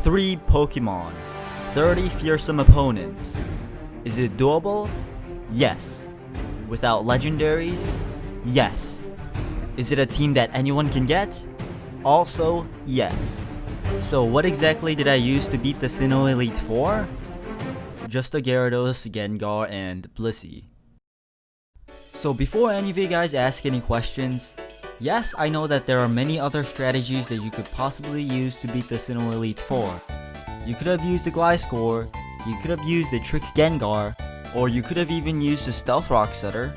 3 Pokémon, 30 fearsome opponents. Is it doable? Yes. Without legendaries? Yes. Is it a team that anyone can get? Also, yes. So what exactly did I use to beat the Sinnoh Elite Four? Just a Gyarados, Gengar, and Blissey. So before any of you guys ask any questions, yes, I know that there are many other strategies that you could possibly use to beat the Sinnoh Elite Four. You could have used the Gliscor, you could have used the Trick Gengar, or you could have even used the Stealth Rock Setter.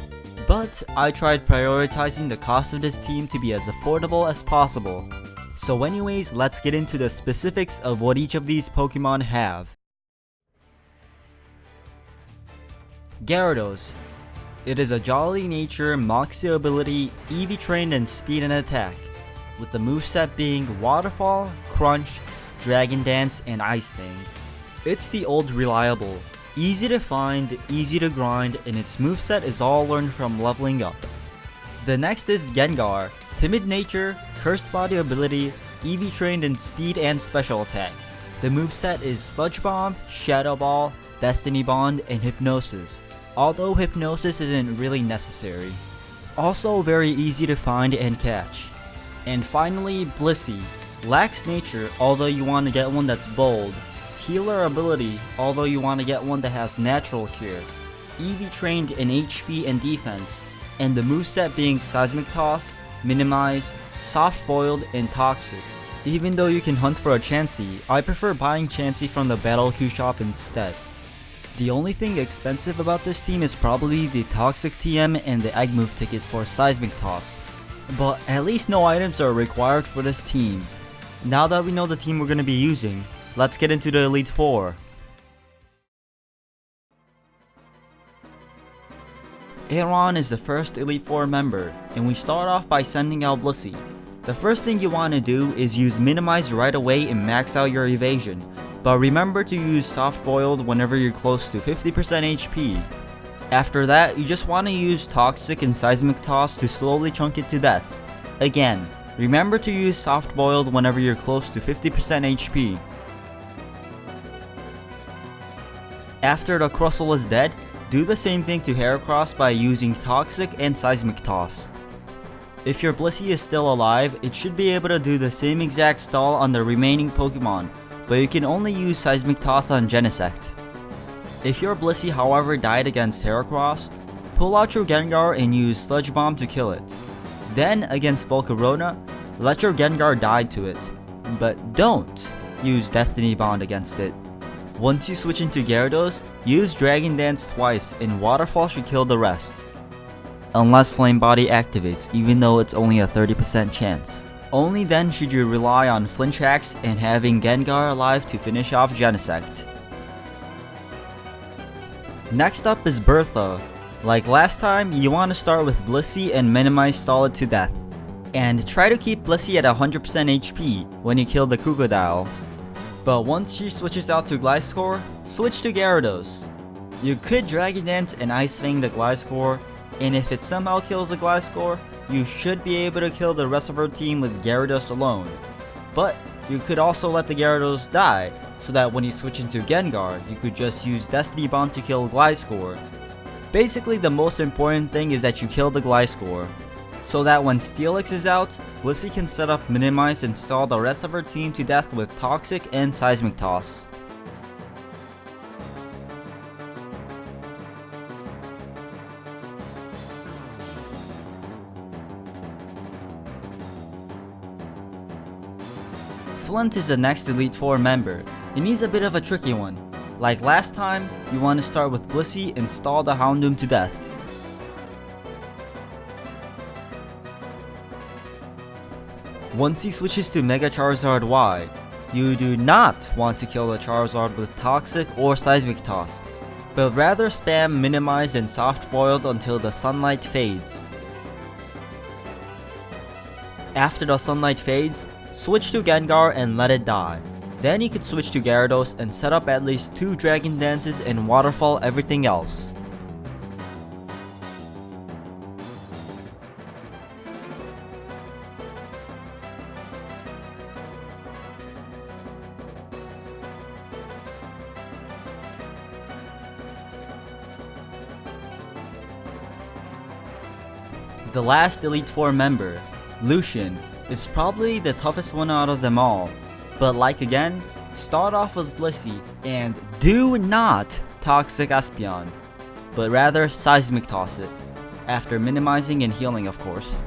But I tried prioritizing the cost of this team to be as affordable as possible. So anyways, let's get into the specifics of what each of these Pokemon have. Gyarados. It is a Jolly Nature, Moxie ability, EV trained in speed and attack, with the moveset being Waterfall, Crunch, Dragon Dance, and Ice Fang. It's the old reliable, easy to find, easy to grind, and its moveset is all learned from leveling up. The next is Gengar, Timid Nature, Cursed Body ability, EV trained in speed and special attack. The moveset is Sludge Bomb, Shadow Ball, Destiny Bond, and Hypnosis, although Hypnosis isn't really necessary. Also very easy to find and catch. And finally, Blissey. Lacks Nature, although you want to get one that's bold. Healer ability, although you want to get one that has Natural Cure. EV trained in HP and defense, and the moveset being Seismic Toss, Minimize, Soft Boiled, and Toxic. Even though you can hunt for a Chansey, I prefer buying Chansey from the Battle Q shop instead. The only thing expensive about this team is probably the Toxic TM and the Egg Move ticket for Seismic Toss, but at least no items are required for this team. Now that we know the team we're going to be using, let's get into the Elite Four. Aron is the first Elite Four member, and we start off by sending out Blissey. The first thing you want to do is use Minimize right away and max out your evasion, but remember to use Soft Boiled whenever you're close to 50% HP. After that, you just want to use Toxic and Seismic Toss to slowly chunk it to death. Again, remember to use Soft Boiled whenever you're close to 50% HP. After the Crustle is dead, do the same thing to Heracross by using Toxic and Seismic Toss. If your Blissey is still alive, it should be able to do the same exact stall on the remaining Pokemon, but you can only use Seismic Toss on Genesect. If your Blissey however died against Heracross, pull out your Gengar and use Sludge Bomb to kill it. Then against Volcarona, let your Gengar die to it, but don't use Destiny Bond against it. Once you switch into Gyarados, use Dragon Dance twice and Waterfall should kill the rest. Unless Flame Body activates, even though it's only a 30% chance. Only then should you rely on Flint hacks and having Gengar alive to finish off Genesect. Next up is Bertha. Like last time, you want to start with Blissey and Minimize stall it to death. And try to keep Blissey at 100% HP when you kill the Crocodile. But once she switches out to Gliscor, switch to Gyarados. You could Dragon Dance and Ice Fang the Gliscor, and if it somehow kills the Gliscor, you should be able to kill the rest of her team with Gyarados alone. But you could also let the Gyarados die, so that when you switch into Gengar, you could just use Destiny Bond to kill Gliscor. Basically, the most important thing is that you kill the Gliscor, so that when Steelix is out, Blissey can set up Minimize and stall the rest of her team to death with Toxic and Seismic Toss. Flint is the next Elite Four member, and he's a bit of a tricky one. Like last time, you want to start with Blissey and stall the Houndoom to death. Once he switches to Mega Charizard Y, you do not want to kill the Charizard with Toxic or Seismic Toss, but rather spam Minimize and Soft Boiled until the sunlight fades. After the sunlight fades, switch to Gengar and let it die. Then you could switch to Gyarados and set up at least 2 Dragon Dances and Waterfall everything else. The last Elite Four member, Lucian, is probably the toughest one out of them all, but like again, start off with Blissey and do not Toxic Espeon, but rather Seismic Toss it, after minimizing and healing of course.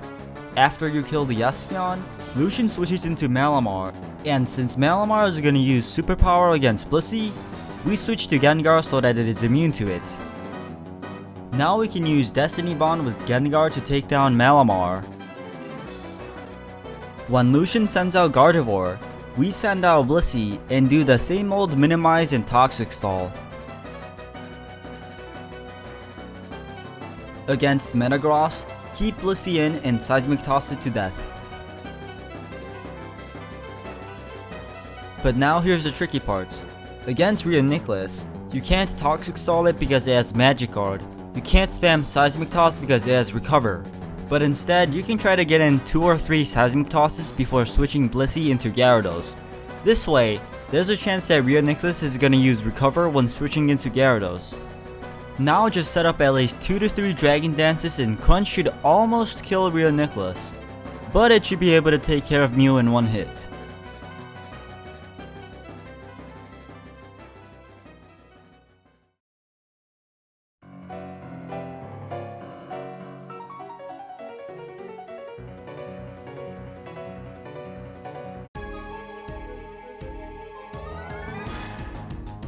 After you kill the Espeon, Lucian switches into Malamar, and since Malamar is gonna use Superpower against Blissey, we switch to Gengar so that it is immune to it. Now we can use Destiny Bond with Gengar to take down Malamar. When Lucian sends out Gardevoir, we send out Blissey and do the same old Minimize and Toxic Stall. Against Metagross, keep Blissey in and Seismic Toss it to death. But now here's the tricky part. Against Rheoniclus, you can't Toxic Stall it because it has Magic Guard. You can't spam Seismic Toss because it has Recover. But instead, you can try to get in 2 or 3 Seismic Tosses before switching Blissey into Gyarados. This way, there's a chance that Rheoniclus is gonna use Recover when switching into Gyarados. Now just set up at least 2 to 3 Dragon Dances and Crunch should almost kill Rheoniclus, but it should be able to take care of Mew in one hit.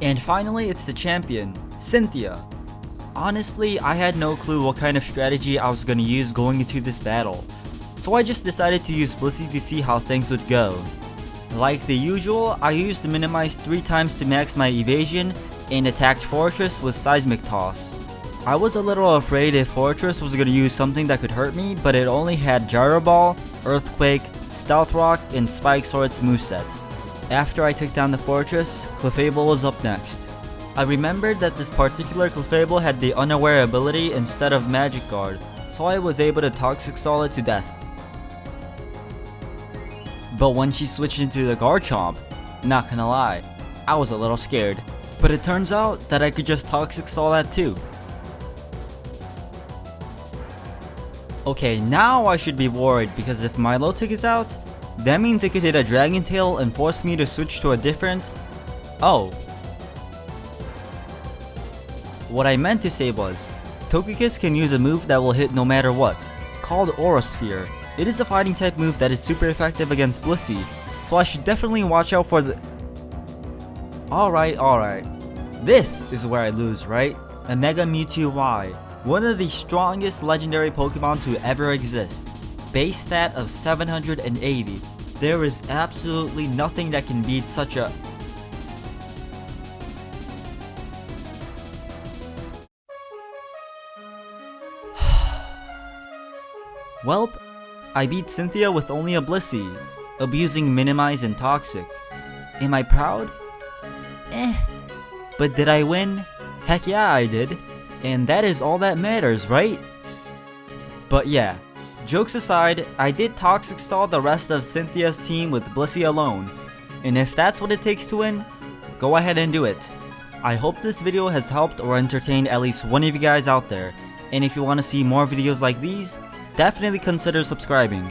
And finally, it's the champion, Cynthia. Honestly, I had no clue what kind of strategy I was gonna use going into this battle, so I just decided to use Blissey to see how things would go. Like the usual, I used the Minimize 3 times to max my evasion and attacked Fortress with Seismic Toss. I was a little afraid if Fortress was gonna use something that could hurt me, but it only had Gyro Ball, Earthquake, Stealth Rock, and Spikes for its moveset. After I took down the Fortress, Clefable was up next. I remembered that this particular Clefable had the Unaware ability instead of Magic Guard, so I was able to Toxic Stall it to death. But when she switched into the Garchomp, not gonna lie, I was a little scared. But it turns out that I could just Toxic Stall that too. Okay, now I should be worried because if Milotic is out, that means it could hit a Dragon Tail and force me to switch to a different... Oh. What I meant to say was, Togekiss can use a move that will hit no matter what, called Aura Sphere. It is a fighting type move that is super effective against Blissey, so I should definitely watch out for the... Alright. This is where I lose, right? A Mega Mewtwo Y, one of the strongest legendary Pokemon to ever exist. Base stat of 780. There is absolutely nothing that can beat such a... Welp, I beat Cynthia with only a Blissey, abusing Minimize and Toxic. Am I proud? But did I win? Heck yeah I did. And that is all that matters, right? But yeah, jokes aside, I did Toxic Stall the rest of Cynthia's team with Blissey alone. And if that's what it takes to win, go ahead and do it. I hope this video has helped or entertained at least one of you guys out there. And if you want to see more videos like these, definitely consider subscribing.